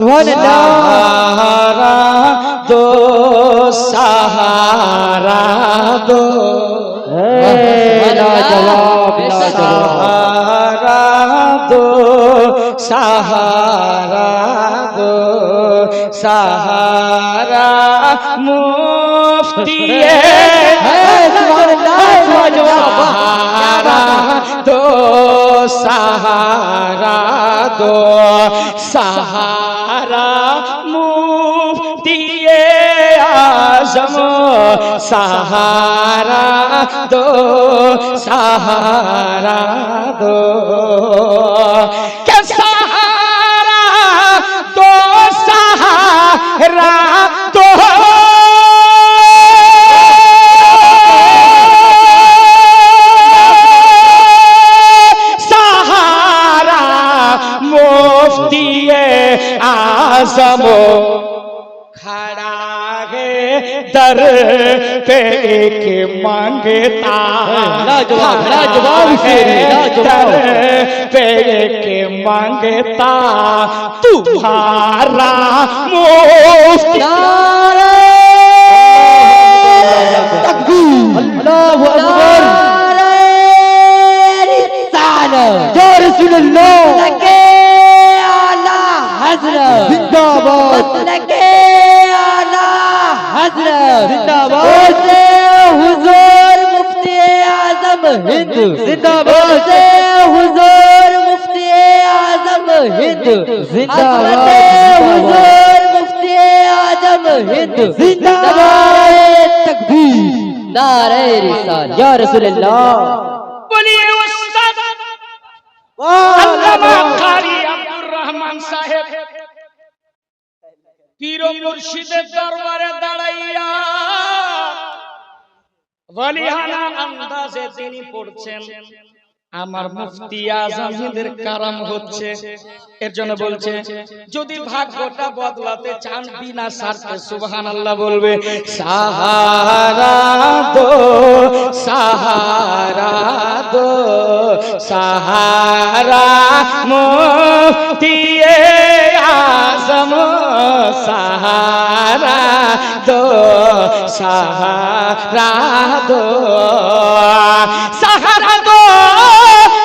सहारा दो सहारा दो लाजवाब सहारा दो सहारा दो सहारा मुफ्ती सहारा दो सहारा दो सहारा मुफ्ती आज़म सहारा दो सहारा दो क्या सहारा दो सहारा दो सहारा मुफ्ती आज़म खड़ा है दर पे के मांगता लाजवाब लाजवाब दर पे के मांगता तुम्हारा मुफ्ती अल्लाहु अकबर या रसूल अल्लाह आला हजरत जिंदाबाद आला हजरत जिंदाबाद हुजूर मुफ्ती आज़म हिंद जिंदाबाद हुजूर मुफ्ती आज़म हिंद जिंदाबाद हुजूर मुफ्ती आज़म हिंद जिंदाबाद तकबीर नारे रिसालत या रसूल अल्लाह बोलिए उस्ताद अल्लामा कारी আব্দুর রহমান সাহেব পীর ও মুর্শিদের দরবারে দাঁড়াইয়া ওয়ালিহানা আন্দাজে তিনি পড়ছেন আমার মুফতি আজম হিন্দের কারাম হচ্ছে এর জন্য বলছে যদি ভাগ্যটা বদলাতে চান বিনা শর্তে সুবহানাল্লাহ বলবে সাহারা দো সাহারা দো সাহারা মুফতি আজম সাহারা দো সাহারা দো সাহারা দো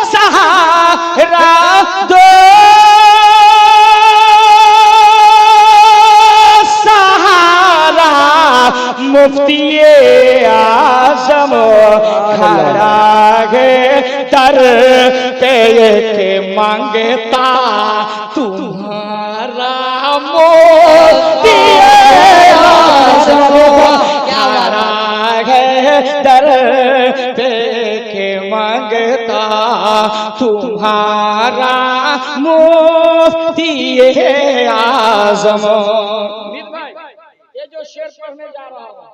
सहारा दो सहारा मुफ्ती आज़म खड़ा है दर पे के मांगता तुम्हारा मुफ्ती आज़म खड़ा है दर पे के मांगता तुम्हारा मुफ्ती आज़म ये जो शेर पढ़ने जा रहा हूं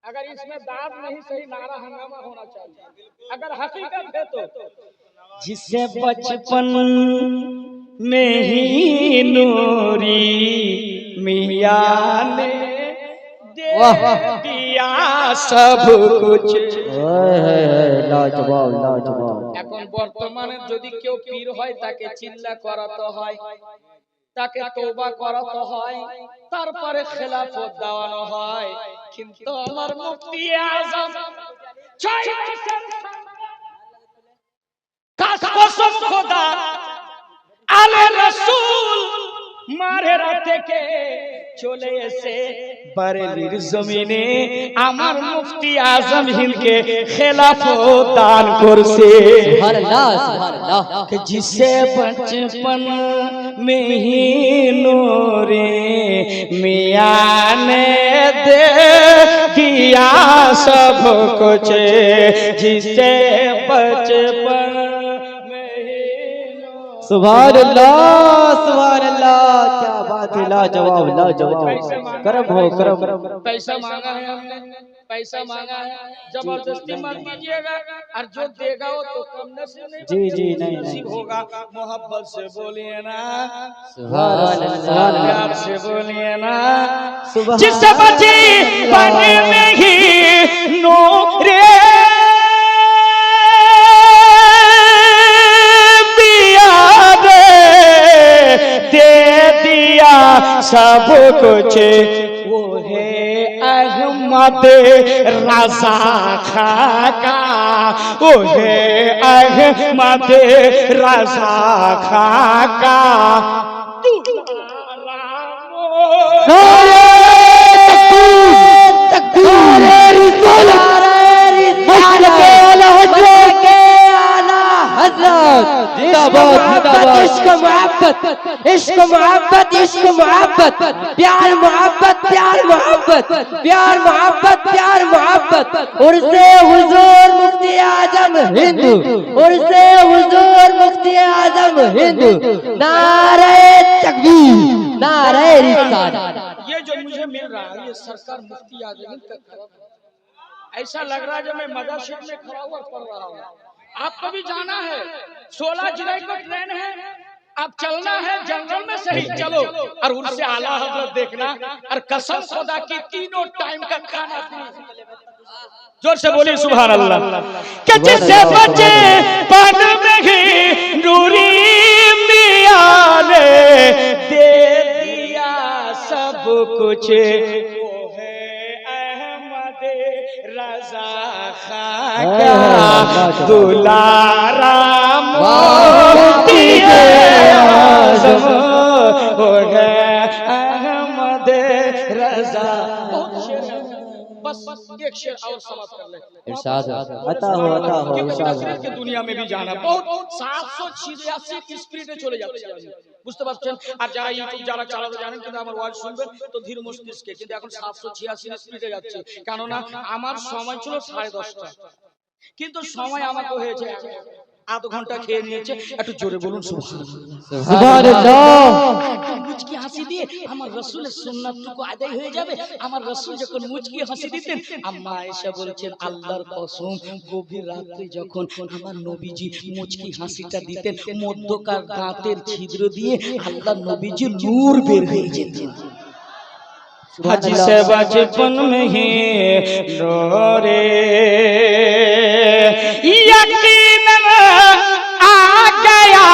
अगर इसमें दाद नहीं सही नारा हंगामा होना चाहिए अगर हकीकत है तो जिसे बचपन में ही नूरी मियां ने दिया सब कुछ লাজবাব লাজবাব এখন বর্তমানে যদি কেউ পীর হয় তাকে চিল্লা করাতে হয় তাকে তওবা করাতে হয় তারপরে খেলাফত দেওয়ানো হয় কিন্তু আমার মুফতি আযম কসম খোদা আলে রাসূল মারেরা থেকে চলে এসে বারেলির জমিনে আমার মুফতি আজম হিন্দকে খেলাফত দান করছে সুবহানাল্লাহ সুবহানাল্লাহ कि जिसे बचपन में ही नूरे मियां ने दे दिया सब कुछ जिसे बचपन में ही सुभानअल्लाह सुभानअल्लाह क्या बात है लाजवाब लाजवाब करम हो करम पैसा मांगा है हमने पैसा मांगा है जबरदस्ती मत दीजिएगा और जो देगा वो तो कम नसीब नहीं जी जी नहीं नहीं होगा मोहब्बत से बोलिए ना सुभानअल्लाह प्यार से बोलिए ना सुभान जिस बची बने में ही नूरे पिया दे दिया सब कुछ वो है अहमद रजा खाका, वो है अहमद रजा खाका। इश्क मोहब्बत, इश्क मोहब्बत, इश्क मोहब्बत, प्यार मोहब्बत, प्यार मोहब्बत, प्यार मोहब्बत, प्यार मोहब्बत। उर्से हुजूर मुफ्ती आजम हिंदू, उर्से हुजूर मुफ्ती आजम हिंदू। नारे तकबीर, नारे रिसालत। ये जो मुझे मिल रहा है ये सरकार मुफ्ती आजम का, ऐसा लग रहा है जब मैं मदरसे में खड़ा हुआ पढ़ रहा हूँ। आपको भी जाना है, 16 जुलाई को ट्रेन है, आप चलना है जनरल में सही चलो, और उनसे आला हजरत देखना, और कसम खुदा की तीनों टाइम का खाना। जोर से बोलिए सुभान अल्लाह। कि जिससे बचे पन में ही नूरी मियां ने दे दिया सब कुछ, वो है अहमद रजा खाका दुलारा मोती आज़म, वो है अहमद रजा। बस एक शेर और समाप्त कर ले। इरशाद अता हो इरशाद। की दुनिया में भी जाना बहुत 786 স্পিডে চলে যাচ্ছে, বুঝতে পারছেন? আর যারা ইউটিউব যারা চালাতে জানেন কিন্তু আমার ওয়াজ শুনবেন তো ধীর মস্তিষ্কে, কিন্তু এখন 786 স্পিডে যাচ্ছে। কেননা আমার সময় ছিল 10:30, কিন্তু সময় আমাকে হয়েছে আধ ঘন্টা খেয়ে নিয়েছে। একটু জোরে বলুন সুবহানাল্লাহ। একটু মুচকি হাসি দিয়ে আমার রাসূলের সুন্নাতটুকু আদায় হয়ে যাবে। আমার রাসূল যখন মুচকি হাসি দিতেন, আম্মা আয়েশা বলছেন আল্লাহর কসম গভীর রাতে যখন আমার নবীজি মুচকি হাসিটা দিতেন, মধ্যকার দাঁতের ছিদ্র দিয়ে আল্লাহর নবীজির নূর বের হয়ে যেত। हाजी से बचपन में ही रोरे यकीन आ गया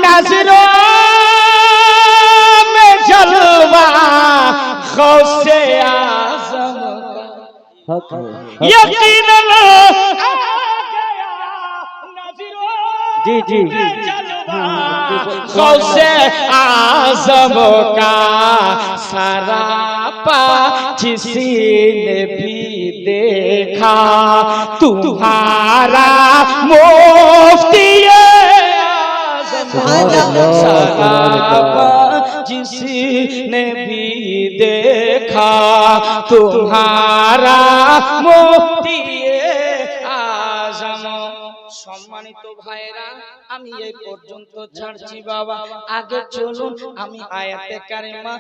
नजरों में जलवा गौसे आज़म का, यकीन आ गया नजरों जी जी में जलवा गौसे आज़म का सरापा जिसने भी देखा तुम्हारा मुफ्ती आज़म, सरापा जिसने भी देखा तुम्हारा मुफ्ती आज़म। সম্মানিত ভাইরা, আমি এই পর্যন্ত ছাড়ছি বাবা, আগে চলুন আমি আয়াতে কারিমা